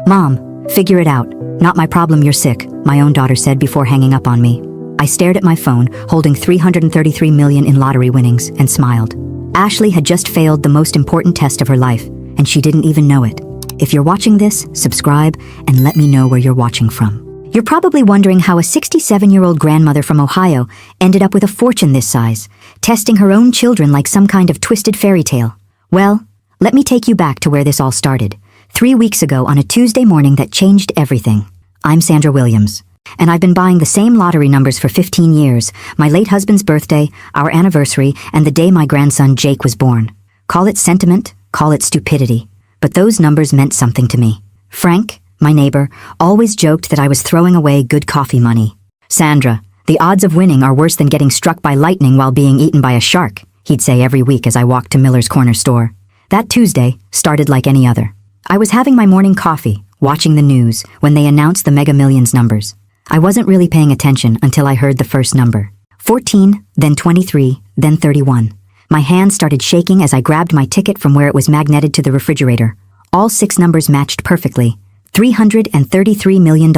Mom, figure it out. Not my problem you're sick, my own daughter said before hanging up on me. I stared at my phone, holding 333 million in lottery winnings, and smiled. Ashley had just failed the most important test of her life, and she didn't even know it. If you're watching this, subscribe and let me know where you're watching from. You're probably wondering how a 67-year-old grandmother from Ohio ended up with a fortune this size, testing her own children like some kind of twisted fairy tale. Well, let me take you back to where this all started, 3 weeks ago on a Tuesday morning that changed everything. I'm Sandra Williams, and I've been buying the same lottery numbers for 15 years, my late husband's birthday, our anniversary, and the day my grandson Jake was born. Call it sentiment, call it stupidity, but those numbers meant something to me. Frank, my neighbor, always joked that I was throwing away good coffee money. Sandra, the odds of winning are worse than getting struck by lightning while being eaten by a shark, he'd say every week as I walked to Miller's Corner store. That Tuesday started like any other. I was having my morning coffee, watching the news, when they announced the Mega Millions numbers. I wasn't really paying attention until I heard the first number. 14, then 23, then 31. My hands started shaking as I grabbed my ticket from where it was magneted to the refrigerator. All 6 numbers matched perfectly. $333 million.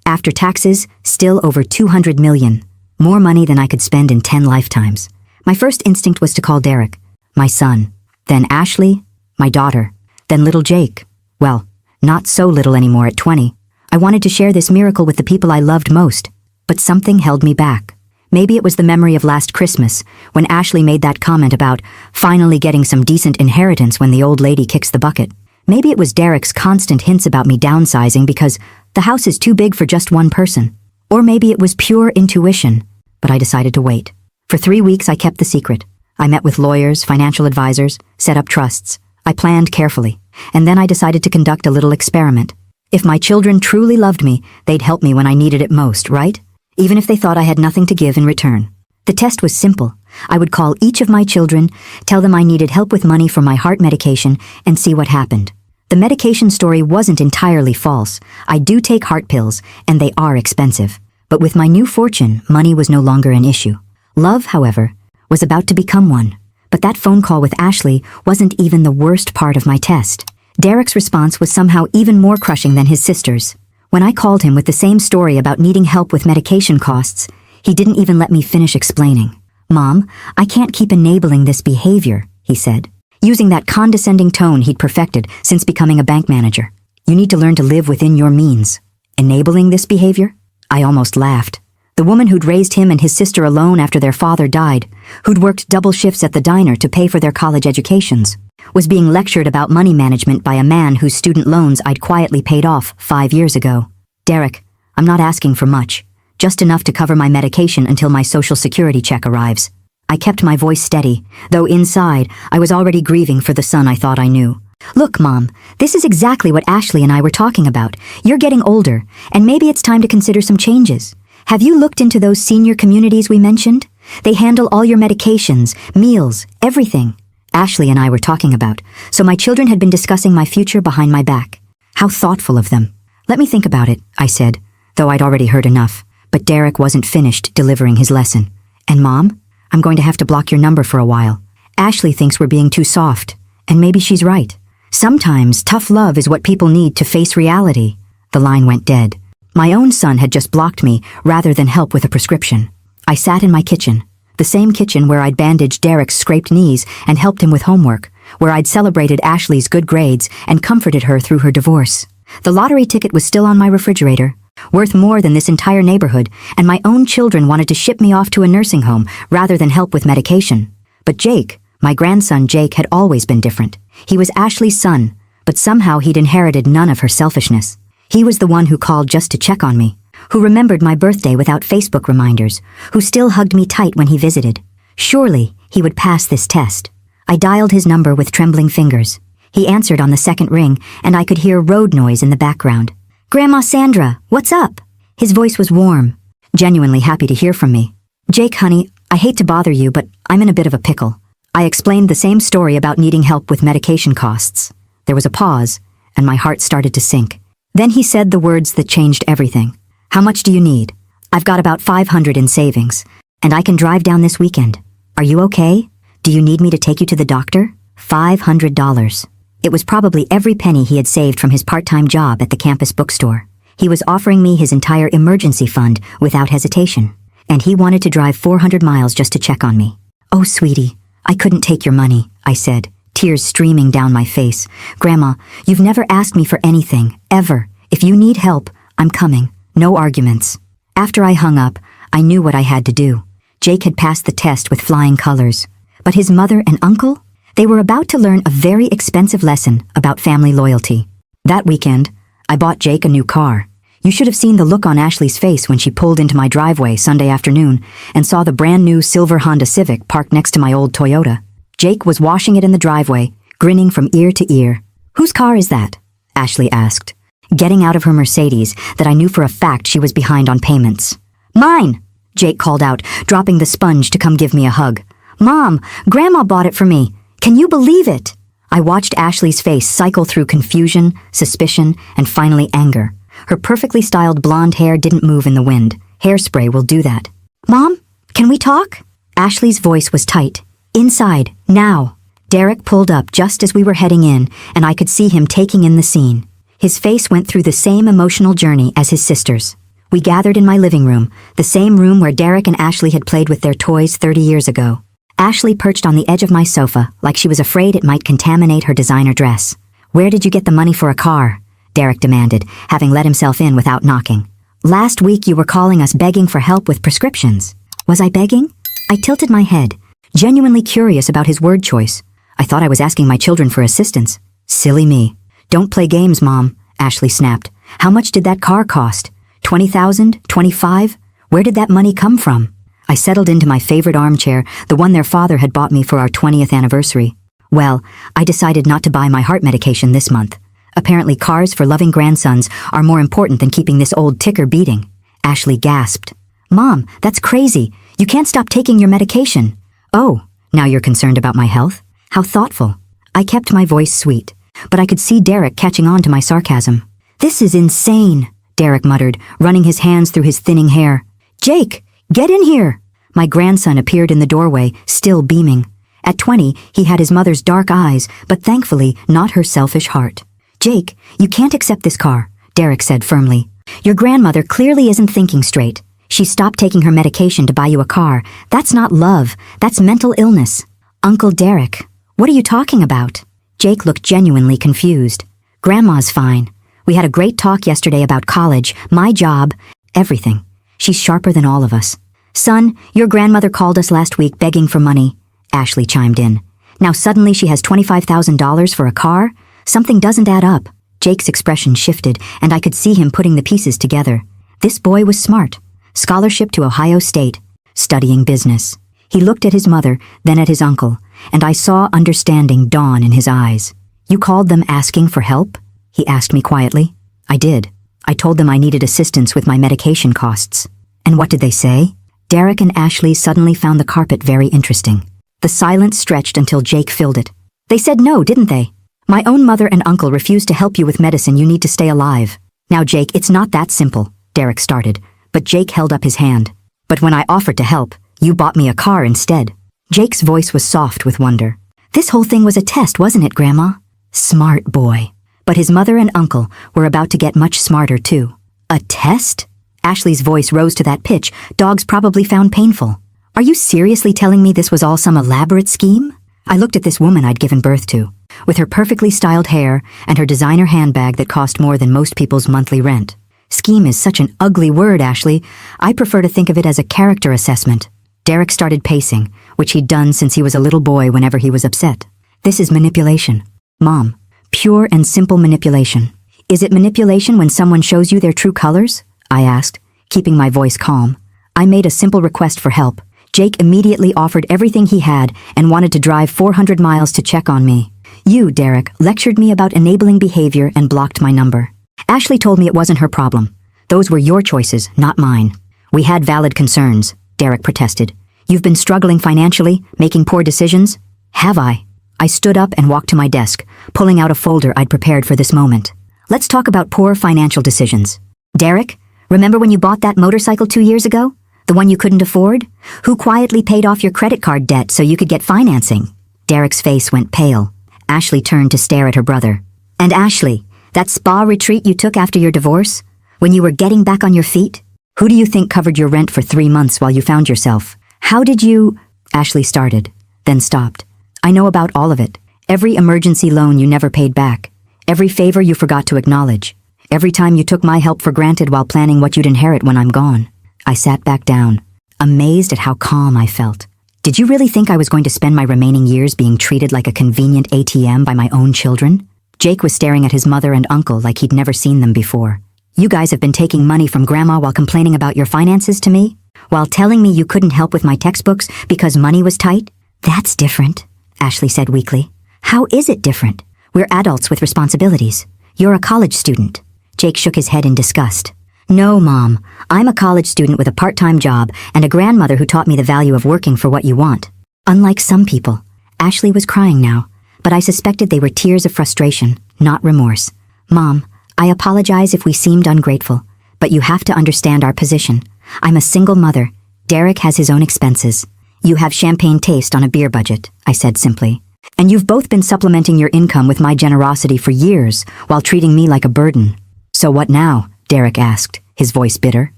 After taxes, still over $200 million. More money than I could spend in 10 lifetimes. My first instinct was to call Derek, my son. Then Ashley, my daughter. Then little Jake. Well, not so little anymore at 20. I wanted to share this miracle with the people I loved most, but something held me back. Maybe it was the memory of last Christmas, when Ashley made that comment about finally getting some decent inheritance when the old lady kicks the bucket. Maybe it was Derek's constant hints about me downsizing because the house is too big for just one person. Or maybe it was pure intuition, but I decided to wait. For 3 weeks I kept the secret. I met with lawyers, financial advisors, set up trusts. I planned carefully, and then I decided to conduct a little experiment. If my children truly loved me, they'd help me when I needed it most, right? Even if they thought I had nothing to give in return. The test was simple. I would call each of my children, tell them I needed help with money for my heart medication, and see what happened. The medication story wasn't entirely false. I do take heart pills, and they are expensive. But with my new fortune, money was no longer an issue. Love, however, was about to become one. But that phone call with Ashley wasn't even the worst part of my test. Derek's response was somehow even more crushing than his sister's. When I called him with the same story about needing help with medication costs, he didn't even let me finish explaining. "Mom, I can't keep enabling this behavior," he said, using that condescending tone he'd perfected since becoming a bank manager. "You need to learn to live within your means." Enabling this behavior? I almost laughed. The woman who'd raised him and his sister alone after their father died, who'd worked double shifts at the diner to pay for their college educations, was being lectured about money management by a man whose student loans I'd quietly paid off 5 years ago. "Derek, I'm not asking for much, just enough to cover my medication until my Social Security check arrives." I kept my voice steady, though inside I was already grieving for the son I thought I knew. "Look, Mom, this is exactly what Ashley and I were talking about. You're getting older, and maybe it's time to consider some changes. Have you looked into those senior communities we mentioned? They handle all your medications, meals, everything." Ashley and I were talking about, so my children had been discussing my future behind my back. How thoughtful of them. "Let me think about it," I said, though I'd already heard enough. But Derek wasn't finished delivering his lesson. "And Mom, I'm going to have to block your number for a while. Ashley thinks we're being too soft, and maybe she's right. Sometimes tough love is what people need to face reality." The line went dead. My own son had just blocked me rather than help with a prescription. I sat in my kitchen, the same kitchen where I'd bandaged Derek's scraped knees and helped him with homework, where I'd celebrated Ashley's good grades and comforted her through her divorce. The lottery ticket was still on my refrigerator, worth more than this entire neighborhood, and my own children wanted to ship me off to a nursing home rather than help with medication. But Jake, my grandson Jake, had always been different. He was Ashley's son, but somehow he'd inherited none of her selfishness. He was the one who called just to check on me, who remembered my birthday without Facebook reminders, who still hugged me tight when he visited. Surely he would pass this test. I dialed his number with trembling fingers. He answered on the second ring, and I could hear road noise in the background. "Grandma Sandra, what's up?" His voice was warm, genuinely happy to hear from me. "Jake, honey, I hate to bother you, but I'm in a bit of a pickle." I explained the same story about needing help with medication costs. There was a pause, and my heart started to sink. Then he said the words that changed everything. "How much do you need?" "I've got about 500 in savings, and I can drive down this weekend. Are you okay? Do you need me to take you to the doctor?" $500. It was probably every penny he had saved from his part-time job at the campus bookstore. He was offering me his entire emergency fund without hesitation. And he wanted to drive 400 miles just to check on me. "Oh, sweetie, I couldn't take your money," I said, tears streaming down my face. "Grandma, you've never asked me for anything, ever. If you need help, I'm coming. No arguments." After I hung up, I knew what I had to do. Jake had passed the test with flying colors. But his mother and uncle? They were about to learn a very expensive lesson about family loyalty. That weekend, I bought Jake a new car. You should have seen the look on Ashley's face when she pulled into my driveway Sunday afternoon and saw the brand new silver Honda Civic parked next to my old Toyota. Jake was washing it in the driveway, grinning from ear to ear. "Whose car is that?" Ashley asked, getting out of her Mercedes that I knew for a fact she was behind on payments. "Mine," Jake called out, dropping the sponge to come give me a hug. "Mom, Grandma bought it for me. Can you believe it?" I watched Ashley's face cycle through confusion, suspicion, and finally anger. Her perfectly styled blonde hair didn't move in the wind. Hairspray will do that. "Mom, can we talk?" Ashley's voice was tight. "Inside, now." Derek pulled up just as we were heading in, and I could see him taking in the scene. His face went through the same emotional journey as his sister's. We gathered in my living room, the same room where Derek and Ashley had played with their toys 30 years ago. Ashley perched on the edge of my sofa like she was afraid it might contaminate her designer dress. "Where did you get the money for a car?" Derek demanded, having let himself in without knocking. "Last week you were calling us begging for help with prescriptions." Was I begging? I tilted my head, genuinely curious about his word choice. I thought I was asking my children for assistance. Silly me. "Don't play games, Mom," Ashley snapped. "How much did that car cost? 20,000? 25? Where did that money come from?" I settled into my favorite armchair, the one their father had bought me for our 20th anniversary. "Well, I decided not to buy my heart medication this month. Apparently cars for loving grandsons are more important than keeping this old ticker beating." Ashley gasped. "Mom, that's crazy. You can't stop taking your medication." "Oh, now you're concerned about my health? How thoughtful." I kept my voice sweet, but I could see Derek catching on to my sarcasm. "This is insane," Derek muttered, running his hands through his thinning hair. "Jake, get in here." My grandson appeared in the doorway, still beaming. At 20, he had his mother's dark eyes, but thankfully not her selfish heart. "Jake, you can't accept this car," Derek said firmly. "Your grandmother clearly isn't thinking straight. She stopped taking her medication to buy you a car. That's not love, that's mental illness." "Uncle Derek, what are you talking about?" Jake looked genuinely confused. "Grandma's fine. We had a great talk yesterday about college, my job, everything. She's sharper than all of us." "Son, your grandmother called us last week begging for money," Ashley chimed in. "Now suddenly she has $25,000 for a car? Something doesn't add up." Jake's expression shifted, and I could see him putting the pieces together. This boy was smart. Scholarship to Ohio State, studying business. He looked at his mother, then at his uncle, and I saw understanding dawn in his eyes. "You called them asking for help?" he asked me quietly. "I did. I told them I needed assistance with my medication costs." "And what did they say?" Derek and Ashley suddenly found the carpet very interesting. The silence stretched until Jake filled it. "They said no, didn't they? My own mother and uncle refused to help you with medicine. You need to stay alive." "Now, Jake, it's not that simple," Derek started, but Jake held up his hand. "But when I offered to help, you bought me a car instead." Jake's voice was soft with wonder. "This whole thing was a test, wasn't it, Grandma?" Smart boy. But his mother and uncle were about to get much smarter, too. "A test?" Ashley's voice rose to that pitch dogs probably found painful. "Are you seriously telling me this was all some elaborate scheme?" I looked at this woman I'd given birth to, with her perfectly styled hair and her designer handbag that cost more than most people's monthly rent. Scheme is such an ugly word, Ashley. I prefer to think of it as a character assessment. Derek started pacing, which he'd done since he was a little boy whenever he was upset. "This is manipulation. Mom, pure and simple manipulation." "Is it manipulation when someone shows you their true colors?" I asked, keeping my voice calm. I made a simple request for help. Jake immediately offered everything he had and wanted to drive 400 miles to check on me. "You, Derek, lectured me about enabling behavior and blocked my number." Ashley told me it wasn't her problem. "Those were your choices, not mine." "We had valid concerns," Derek protested. "You've been struggling financially, making poor decisions?" "Have I?" I stood up and walked to my desk, pulling out a folder I'd prepared for this moment. "Let's talk about poor financial decisions. Derek, remember when you bought that motorcycle 2 years ago? The one you couldn't afford? Who quietly paid off your credit card debt so you could get financing?" Derek's face went pale. Ashley turned to stare at her brother. And Ashley, that spa retreat you took after your divorce? When you were getting back on your feet? Who do you think covered your rent for 3 months while you found yourself? How did you... Ashley started, then stopped. I know about all of it. Every emergency loan you never paid back. Every favor you forgot to acknowledge. Every time you took my help for granted while planning what you'd inherit when I'm gone. I sat back down, amazed at how calm I felt. Did you really think I was going to spend my remaining years being treated like a convenient ATM by my own children? Jake was staring at his mother and uncle like he'd never seen them before. You guys have been taking money from Grandma while complaining about your finances to me? While telling me you couldn't help with my textbooks because money was tight? That's different, Ashley said weakly. How is it different? We're adults with responsibilities. You're a college student. Jake shook his head in disgust. No, Mom. I'm a college student with a part-time job and a grandmother who taught me the value of working for what you want. Unlike some people. Ashley was crying now, but I suspected they were tears of frustration, not remorse. Mom, I apologize if we seemed ungrateful, but you have to understand our position. I'm a single mother. Derek has his own expenses. You have champagne taste on a beer budget, I said simply. And you've both been supplementing your income with my generosity for years while treating me like a burden. So what now? Derek asked, his voice bitter.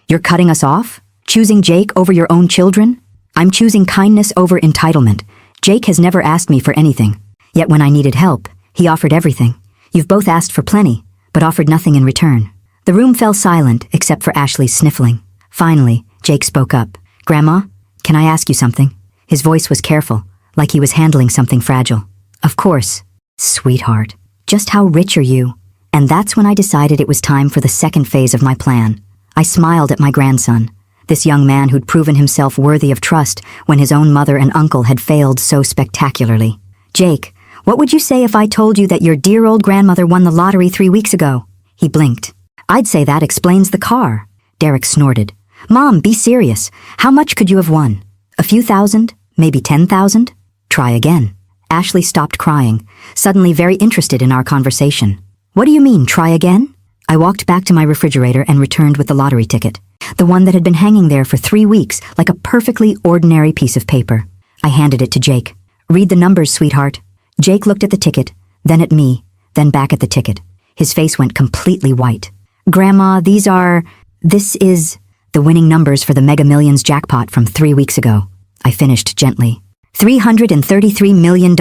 You're cutting us off? Choosing Jake over your own children? I'm choosing kindness over entitlement. Jake has never asked me for anything. Yet when I needed help, he offered everything. You've both asked for plenty, but offered nothing in return. The room fell silent except for Ashley's sniffling. Finally, Jake spoke up. Grandma, can I ask you something? His voice was careful, like he was handling something fragile. Of course. Sweetheart, just how rich are you? And that's when I decided it was time for the second phase of my plan. I smiled at my grandson, this young man who'd proven himself worthy of trust when his own mother and uncle had failed so spectacularly. Jake, what would you say if I told you that your dear old grandmother won the lottery 3 weeks ago? He blinked. I'd say that explains the car. Derek snorted. Mom, be serious. How much could you have won? A few thousand? Maybe 10,000? Try again. Ashley stopped crying, suddenly very interested in our conversation. What do you mean, try again? I walked back to my refrigerator and returned with the lottery ticket, the one that had been hanging there for 3 weeks like a perfectly ordinary piece of paper. I handed it to Jake. Read the numbers, sweetheart. Jake looked at the ticket, then at me, then back at the ticket. His face went completely white. Grandma, this is the winning numbers for the Mega Millions jackpot from 3 weeks ago. I finished gently. $333 million.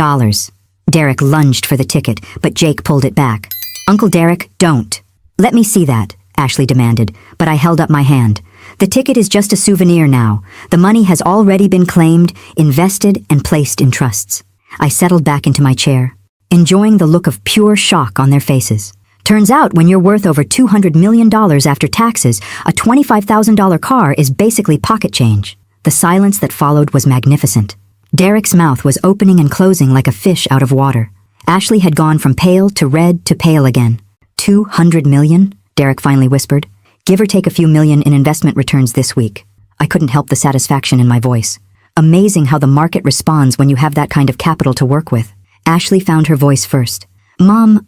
Derek lunged for the ticket, but Jake pulled it back. Uncle Derek, don't. Let me see that, Ashley demanded, but I held up my hand. The ticket is just a souvenir now. The money has already been claimed, invested, and placed in trusts. I settled back into my chair, enjoying the look of pure shock on their faces. Turns out when you're worth over $200 million after taxes, a $25,000 car is basically pocket change. The silence that followed was magnificent. Derek's mouth was opening and closing like a fish out of water. Ashley had gone from pale to red to pale again. 200 million? Derek finally whispered. Give or take a few million in investment returns this week. I couldn't help the satisfaction in my voice. Amazing how the market responds when you have that kind of capital to work with. Ashley found her voice first. Mom,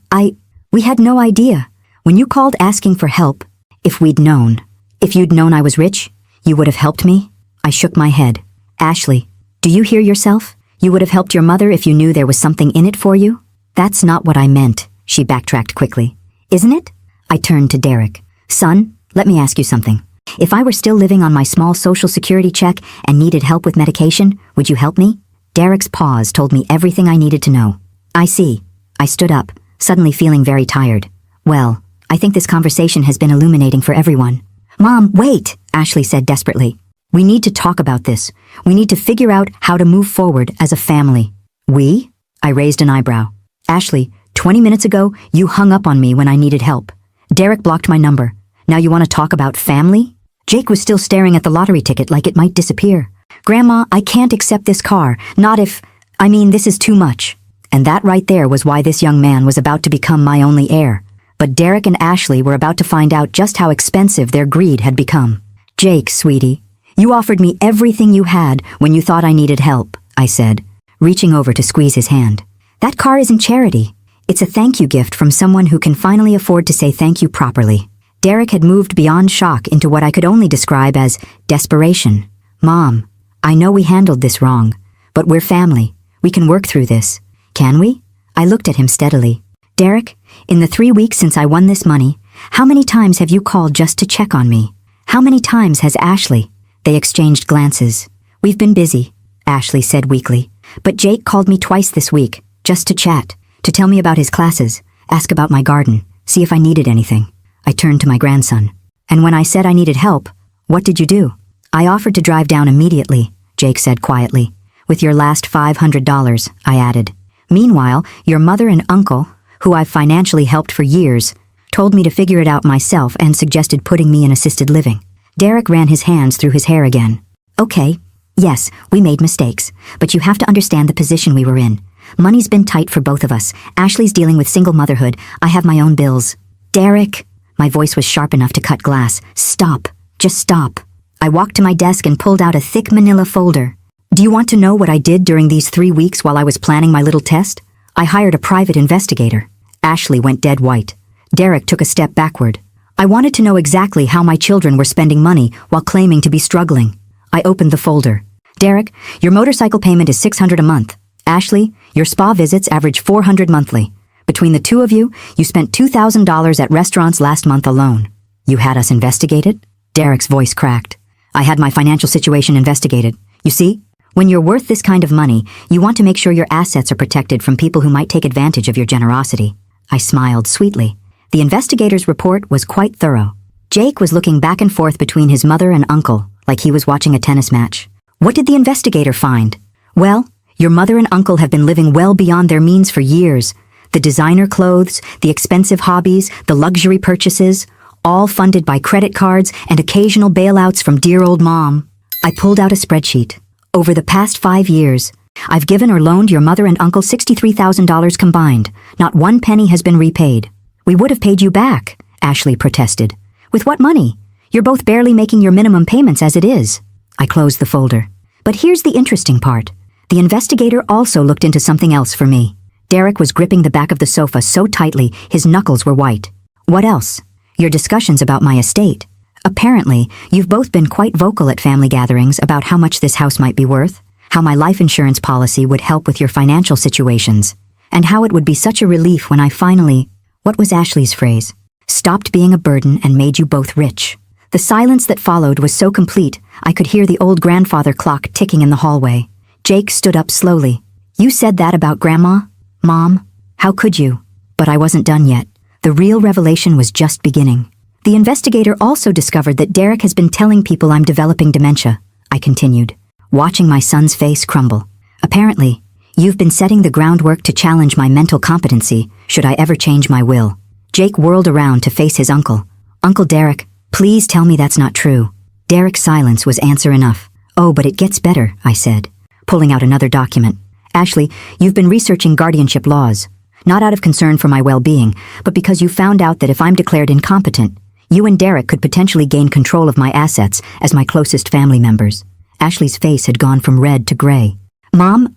we had no idea. When you called asking for help, if you'd known I was rich, you would have helped me? I shook my head. Ashley, do you hear yourself? You would have helped your mother if you knew there was something in it for you? That's not what I meant, she backtracked quickly. Isn't it? I turned to Derek. Son, let me ask you something. If I were still living on my small Social Security check and needed help with medication, would you help me? Derek's pause told me everything I needed to know. I see. I stood up, suddenly feeling very tired. Well, I think this conversation has been illuminating for everyone. Mom, wait, Ashley said desperately. We need to talk about this. We need to figure out how to move forward as a family. We? I raised an eyebrow. Ashley, 20 minutes ago, you hung up on me when I needed help. Derek blocked my number. Now you want to talk about family? Jake was still staring at the lottery ticket like it might disappear. Grandma, I can't accept this car. This is too much. And that right there was why this young man was about to become my only heir. But Derek and Ashley were about to find out just how expensive their greed had become. Jake, sweetie, you offered me everything you had when you thought I needed help, I said, reaching over to squeeze his hand. That car isn't charity. It's a thank you gift from someone who can finally afford to say thank you properly. Derek had moved beyond shock into what I could only describe as desperation. Mom, I know we handled this wrong, but we're family. We can work through this. Can we? I looked at him steadily. Derek, in the 3 weeks since I won this money, how many times have you called just to check on me? How many times has Ashley? They exchanged glances. We've been busy, Ashley said weakly. But Jake called me twice this week, just to chat, to tell me about his classes, ask about my garden, see if I needed anything. I turned to my grandson. And when I said I needed help, what did you do? I offered to drive down immediately, Jake said quietly. With your last $500, I added. Meanwhile, your mother and uncle, who I've financially helped for years, told me to figure it out myself and suggested putting me in assisted living. Derek ran his hands through his hair again. Okay, yes, we made mistakes, but you have to understand the position we were in. Money's been tight for both of us. Ashley's dealing with single motherhood. I have my own bills. Derek, my voice was sharp enough to cut glass. Stop. Just stop. I walked to my desk and pulled out a thick manila folder. Do you want to know what I did during these 3 weeks while I was planning my little test? I hired a private investigator. Ashley went dead white. Derek took a step backward. I wanted to know exactly how my children were spending money while claiming to be struggling. I opened the folder. Derek, your motorcycle payment is $600 a month. Ashley, your spa visits average $400 monthly. Between the two of you, you spent $2,000 at restaurants last month alone. You had us investigated? Derek's voice cracked. I had my financial situation investigated. You see, when you're worth this kind of money, you want to make sure your assets are protected from people who might take advantage of your generosity. I smiled sweetly. The investigator's report was quite thorough. Jake was looking back and forth between his mother and uncle, like he was watching a tennis match. What did the investigator find? Well, your mother and uncle have been living well beyond their means for years. The designer clothes, the expensive hobbies, the luxury purchases, all funded by credit cards and occasional bailouts from dear old mom. I pulled out a spreadsheet. Over the past 5 years, I've given or loaned your mother and uncle $63,000 combined. Not one penny has been repaid. We would have paid you back, Ashley protested. With what money? You're both barely making your minimum payments as it is. I closed the folder. But here's the interesting part. The investigator also looked into something else for me. Derek was gripping the back of the sofa so tightly his knuckles were white. What else? Your discussions about my estate. Apparently, you've both been quite vocal at family gatherings about how much this house might be worth, how my life insurance policy would help with your financial situations, and how it would be such a relief when I finally, what was Ashley's phrase, stopped being a burden and made you both rich. The silence that followed was so complete, I could hear the old grandfather clock ticking in the hallway. Jake stood up slowly. You said that about Grandma? Mom? How could you? But I wasn't done yet. The real revelation was just beginning. The investigator also discovered that Derek has been telling people I'm developing dementia, I continued, watching my son's face crumble. Apparently, you've been setting the groundwork to challenge my mental competency should I ever change my will. Jake whirled around to face his uncle. Uncle Derek, please tell me that's not true. Derek's silence was answer enough. Oh, but it gets better, I said, pulling out another document. Ashley, you've been researching guardianship laws. Not out of concern for my well-being, but because you found out that if I'm declared incompetent, you and Derek could potentially gain control of my assets as my closest family members. Ashley's face had gone from red to gray. Mom,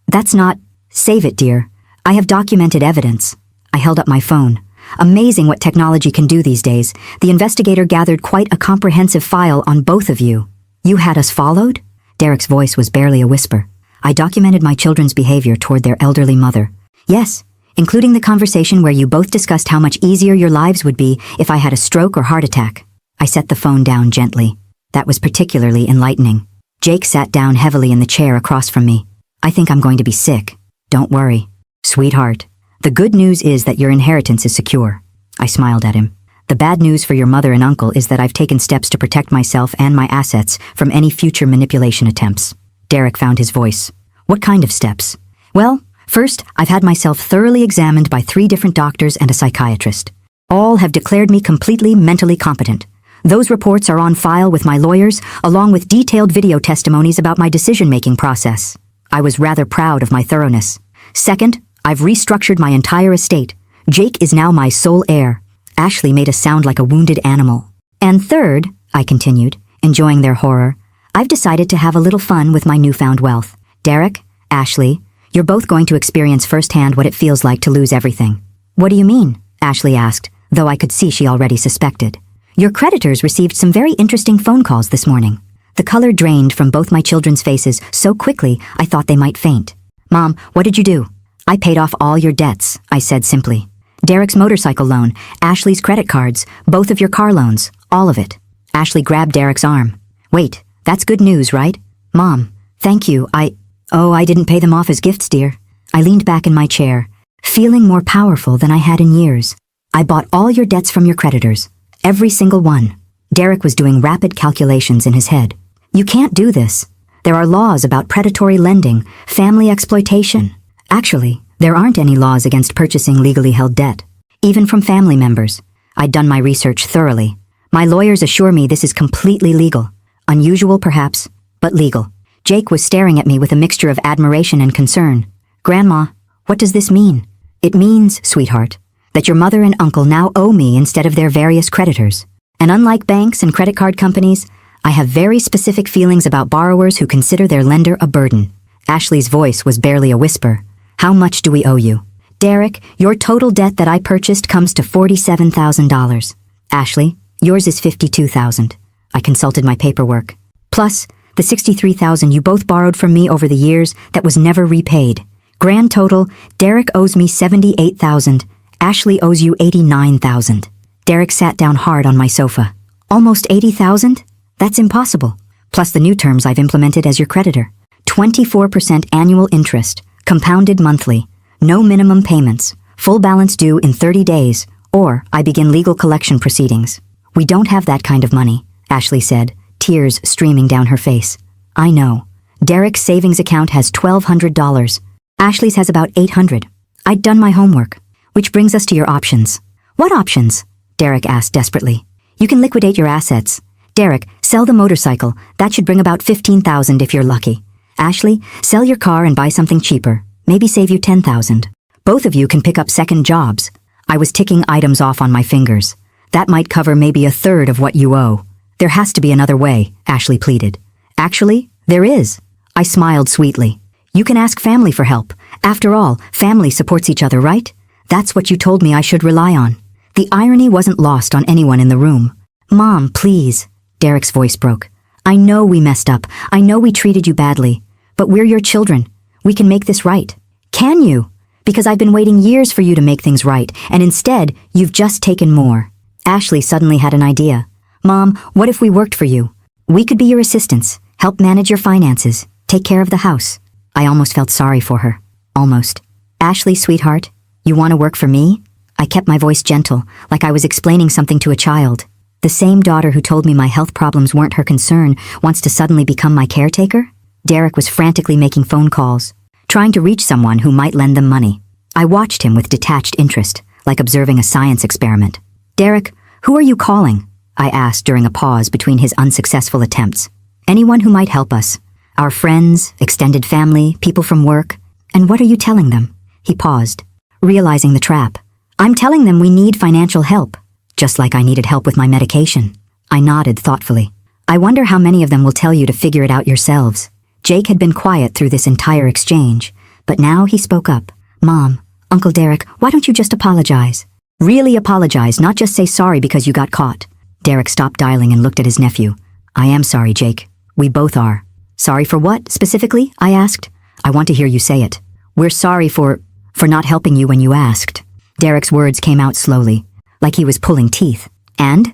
that's not... Save it, dear. I have documented evidence. I held up my phone. Amazing what technology can do these days. The investigator gathered quite a comprehensive file on both of you. You had us followed? Derek's voice was barely a whisper. I documented my children's behavior toward their elderly mother. Yes, including the conversation where you both discussed how much easier your lives would be if I had a stroke or heart attack. I set the phone down gently. That was particularly enlightening. Jake sat down heavily in the chair across from me. I think I'm going to be sick. Don't worry. Sweetheart, the good news is that your inheritance is secure. I smiled at him. The bad news for your mother and uncle is that I've taken steps to protect myself and my assets from any future manipulation attempts. Derek found his voice. What kind of steps? Well, first, I've had myself thoroughly examined by 3 different doctors and a psychiatrist. All have declared me completely mentally competent. Those reports are on file with my lawyers, along with detailed video testimonies about my decision-making process. I was rather proud of my thoroughness. Second, I've restructured my entire estate. Jake is now my sole heir. Ashley made us sound like a wounded animal. And third, I continued, enjoying their horror, I've decided to have a little fun with my newfound wealth. Derek, Ashley, you're both going to experience firsthand what it feels like to lose everything. What do you mean? Ashley asked, though I could see she already suspected. Your creditors received some very interesting phone calls this morning. The color drained from both my children's faces so quickly I thought they might faint. Mom, what did you do? I paid off all your debts, I said simply. Derek's motorcycle loan, Ashley's credit cards, both of your car loans, all of it. Ashley grabbed Derek's arm. Wait, that's good news, right? Mom, thank you, I didn't pay them off as gifts, dear. I leaned back in my chair, feeling more powerful than I had in years. I bought all your debts from your creditors. Every single one. Derek was doing rapid calculations in his head. You can't do this. There are laws about predatory lending, family exploitation. Actually, there aren't any laws against purchasing legally held debt, even from family members. I'd done my research thoroughly. My lawyers assure me this is completely legal. Unusual, perhaps, but legal. Jake was staring at me with a mixture of admiration and concern. Grandma, what does this mean? It means, sweetheart, that your mother and uncle now owe me instead of their various creditors. And unlike banks and credit card companies, I have very specific feelings about borrowers who consider their lender a burden. Ashley's voice was barely a whisper. How much do we owe you? Derek, your total debt that I purchased comes to $47,000. Ashley, yours is $52,000. I consulted my paperwork. Plus, the $63,000 you both borrowed from me over the years that was never repaid. Grand total, Derek owes me $78,000. Ashley owes you $89,000. Derek sat down hard on my sofa. Almost $80,000? That's impossible. Plus the new terms I've implemented as your creditor. 24% annual interest, compounded monthly, no minimum payments, full balance due in 30 days, or I begin legal collection proceedings. We don't have that kind of money, Ashley said, tears streaming down her face. I know. Derek's savings account has $1,200. Ashley's has about $800. I'd done my homework. Which brings us to your options. What options? Derek asked desperately. You can liquidate your assets. Derek, sell the motorcycle. That should bring about $15,000 if you're lucky. Ashley, sell your car and buy something cheaper. Maybe save you $10,000. Both of you can pick up second jobs. I was ticking items off on my fingers. That might cover maybe a third of what you owe. There has to be another way, Ashley pleaded. Actually, there is. I smiled sweetly. You can ask family for help. After all, family supports each other, right? That's what you told me I should rely on. The irony wasn't lost on anyone in the room. Mom, please. Derek's voice broke. I know we messed up. I know we treated you badly. But we're your children. We can make this right. Can you? Because I've been waiting years for you to make things right, and instead, you've just taken more. Ashley suddenly had an idea. Mom, what if we worked for you? We could be your assistants, help manage your finances, take care of the house. I almost felt sorry for her. Almost. Ashley, sweetheart, you want to work for me? I kept my voice gentle, like I was explaining something to a child. The same daughter who told me my health problems weren't her concern wants to suddenly become my caretaker? Derek was frantically making phone calls, trying to reach someone who might lend them money. I watched him with detached interest, like observing a science experiment. Derek, who are you calling? I asked during a pause between his unsuccessful attempts. Anyone who might help us. Our friends, extended family, people from work. And what are you telling them? He paused, realizing the trap. I'm telling them we need financial help, just like I needed help with my medication. I nodded thoughtfully. I wonder how many of them will tell you to figure it out yourselves. Jake had been quiet through this entire exchange, but now he spoke up. Mom, Uncle Derek, why don't you just apologize? Really apologize, not just say sorry because you got caught. Derek stopped dialing and looked at his nephew. I am sorry, Jake. We both are. Sorry for what, specifically? I asked. I want to hear you say it. We're sorry for not helping you when you asked. Derek's words came out slowly, like he was pulling teeth. And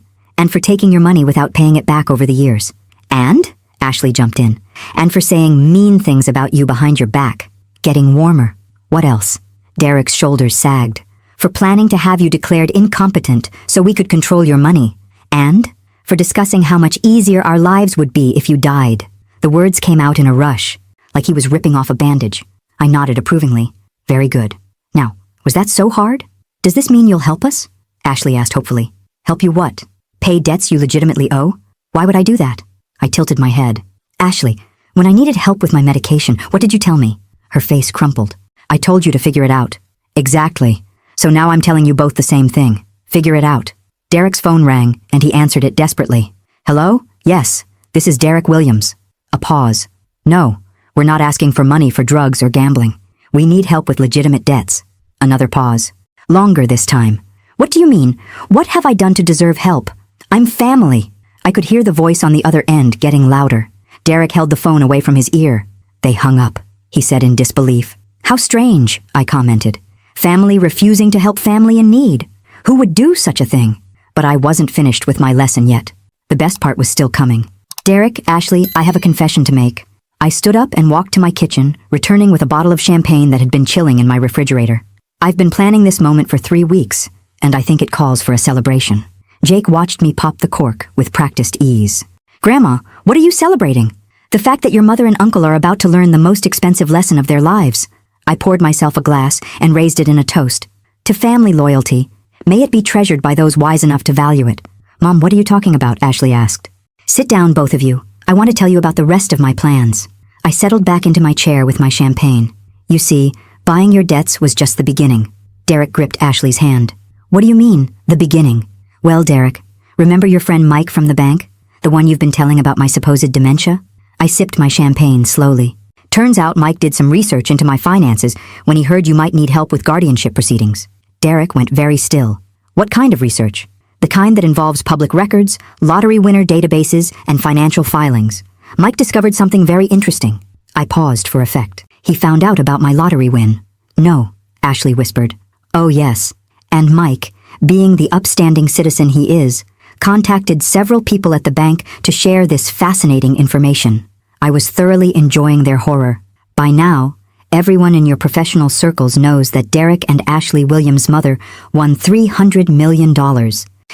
for taking your money without paying it back over the years. And? Ashley jumped in. And for saying mean things about you behind your back. Getting warmer. What else? Derek's shoulders sagged. For planning to have you declared incompetent so we could control your money. And for discussing how much easier our lives would be if you died. The words came out in a rush, like he was ripping off a bandage. I nodded approvingly. Very good. Now, was that so hard? Does this mean you'll help us? Ashley asked hopefully. Help you what? Pay debts you legitimately owe? Why would I do that? I tilted my head. Ashley, when I needed help with my medication, what did you tell me? Her face crumpled. I told you to figure it out. Exactly. So now I'm telling you both the same thing. Figure it out. Derek's phone rang, and he answered it desperately. Hello? Yes, this is Derek Williams. A pause. No, we're not asking for money for drugs or gambling. We need help with legitimate debts. Another pause. Longer this time. What do you mean? What have I done to deserve help? I'm family. I could hear the voice on the other end getting louder. Derek held the phone away from his ear. They hung up, he said in disbelief. How strange, I commented. Family refusing to help family in need. Who would do such a thing? But I wasn't finished with my lesson yet. The best part was still coming. Derek, Ashley, I have a confession to make. I stood up and walked to my kitchen, returning with a bottle of champagne that had been chilling in my refrigerator. I've been planning this moment for 3 weeks, and I think it calls for a celebration. Jake watched me pop the cork with practiced ease. Grandma, what are you celebrating? The fact that your mother and uncle are about to learn the most expensive lesson of their lives. I poured myself a glass and raised it in a toast. To family loyalty. May it be treasured by those wise enough to value it. Mom, what are you talking about? Ashley asked. Sit down, both of you. I want to tell you about the rest of my plans. I settled back into my chair with my champagne. You see, buying your debts was just the beginning. Derek gripped Ashley's hand. What do you mean, the beginning? Well, Derek, remember your friend Mike from the bank? The one you've been telling about my supposed dementia? I sipped my champagne slowly. Turns out Mike did some research into my finances when he heard you might need help with guardianship proceedings. Derek went very still. What kind of research? The kind that involves public records, lottery winner databases, and financial filings. Mike discovered something very interesting. I paused for effect. He found out about my lottery win. No, Ashley whispered. Oh yes. And Mike, being the upstanding citizen he is, contacted several people at the bank to share this fascinating information. I was thoroughly enjoying their horror. By now, everyone in your professional circles knows that Derek and Ashley Williams' mother won $300 million,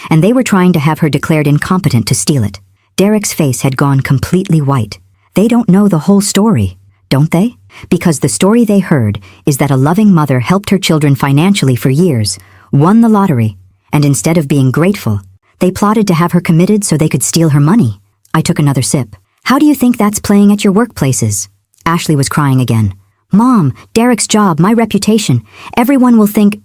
and they were trying to have her declared incompetent to steal it. Derek's face had gone completely white. They don't know the whole story, don't they? Because the story they heard is that a loving mother helped her children financially for years, won the lottery, and instead of being grateful, they plotted to have her committed so they could steal her money. I took another sip. How do you think that's playing at your workplaces? Ashley was crying again. Mom, Derek's job, my reputation. Everyone will think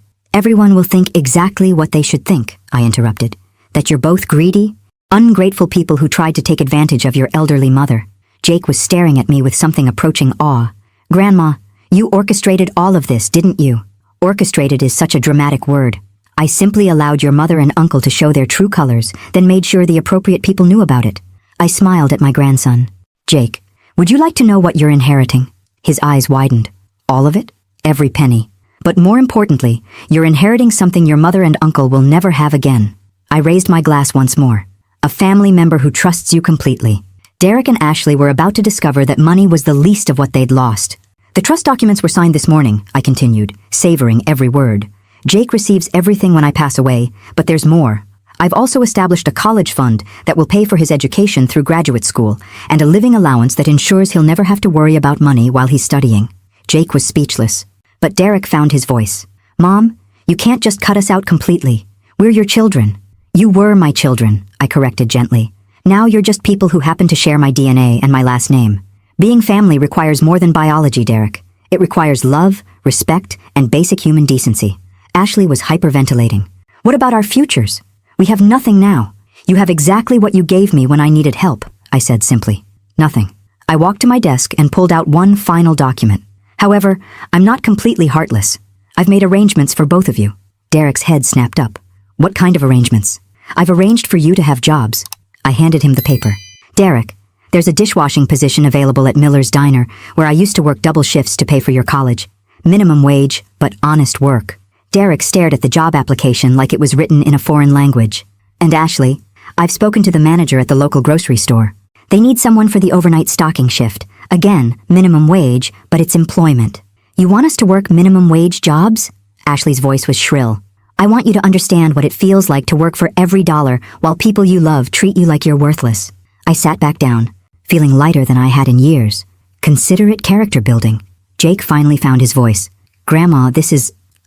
exactly what they should think, I interrupted. That you're both greedy, ungrateful people who tried to take advantage of your elderly mother. Jake was staring at me with something approaching awe. Grandma, you orchestrated all of this, didn't you? Orchestrated is such a dramatic word. I simply allowed your mother and uncle to show their true colors, then made sure the appropriate people knew about it. I smiled at my grandson. Jake, would you like to know what you're inheriting? His eyes widened. All of it? Every penny. But more importantly, you're inheriting something your mother and uncle will never have again. I raised my glass once more. A family member who trusts you completely. Derek and Ashley were about to discover that money was the least of what they'd lost. The trust documents were signed this morning, I continued, savoring every word. Jake receives everything when I pass away, but there's more. I've also established a college fund that will pay for his education through graduate school, and a living allowance that ensures he'll never have to worry about money while he's studying. Jake was speechless. But Derek found his voice. Mom, you can't just cut us out completely. We're your children. You were my children, I corrected gently. Now you're just people who happen to share my DNA and my last name. Being family requires more than biology, Derek. It requires love, respect, and basic human decency. Ashley was hyperventilating. What about our futures? We have nothing now. You have exactly what you gave me when I needed help, I said simply. Nothing. I walked to my desk and pulled out one final document. However, I'm not completely heartless. I've made arrangements for both of you. Derek's head snapped up. What kind of arrangements? I've arranged for you to have jobs. I handed him the paper. Derek, there's a dishwashing position available at Miller's Diner, where I used to work double shifts to pay for your college. Minimum wage, but honest work. Derek stared at the job application like it was written in a foreign language. And Ashley, I've spoken to the manager at the local grocery store. They need someone for the overnight stocking shift. Again, minimum wage, but it's employment. You want us to work minimum wage jobs? Ashley's voice was shrill. I want you to understand what it feels like to work for every dollar while people you love treat you like you're worthless. I sat back down, feeling lighter than I had in years. Consider it character building. Jake finally found his voice. Grandma,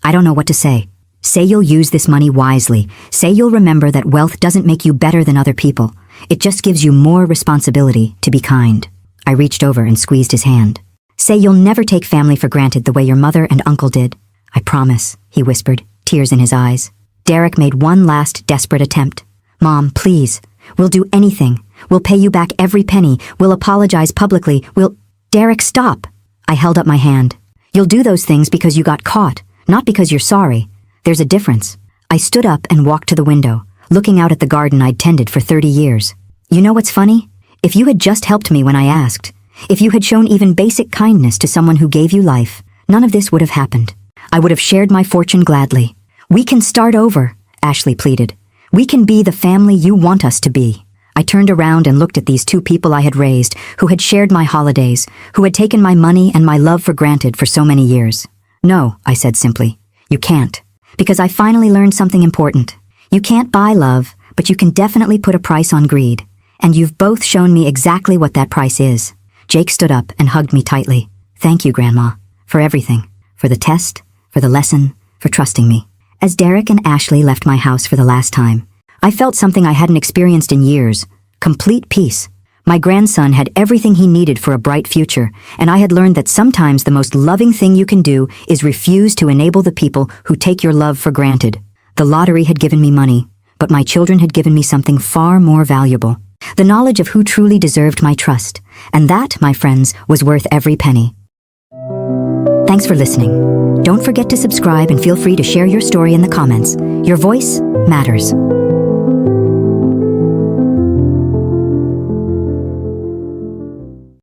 I don't know what to say. Say you'll use this money wisely. Say you'll remember that wealth doesn't make you better than other people. It just gives you more responsibility to be kind. I reached over and squeezed his hand. Say you'll never take family for granted the way your mother and uncle did. I promise, he whispered, tears in his eyes. Derek made one last desperate attempt. Mom, please. We'll do anything. We'll pay you back every penny. We'll apologize publicly. Derek, stop. I held up my hand. You'll do those things because you got caught, not because you're sorry. There's a difference. I stood up and walked to the window, looking out at the garden I'd tended for 30 years. You know what's funny? If you had just helped me when I asked, if you had shown even basic kindness to someone who gave you life, none of this would have happened. I would have shared my fortune gladly. We can start over, Ashley pleaded. We can be the family you want us to be. I turned around and looked at these two people I had raised, who had shared my holidays, who had taken my money and my love for granted for so many years. No, I said simply. You can't. Because I finally learned something important. You can't buy love, but you can definitely put a price on greed. And you've both shown me exactly what that price is. Jake stood up and hugged me tightly. Thank you, Grandma, for everything. For the test, for the lesson, for trusting me. As Derek and Ashley left my house for the last time, I felt something I hadn't experienced in years. Complete peace. My grandson had everything he needed for a bright future, and I had learned that sometimes the most loving thing you can do is refuse to enable the people who take your love for granted. The lottery had given me money, but my children had given me something far more valuable. The knowledge of who truly deserved my trust. And that, my friends, was worth every penny. Thanks for listening. Don't forget to subscribe and feel free to share your story in the comments. Your voice matters.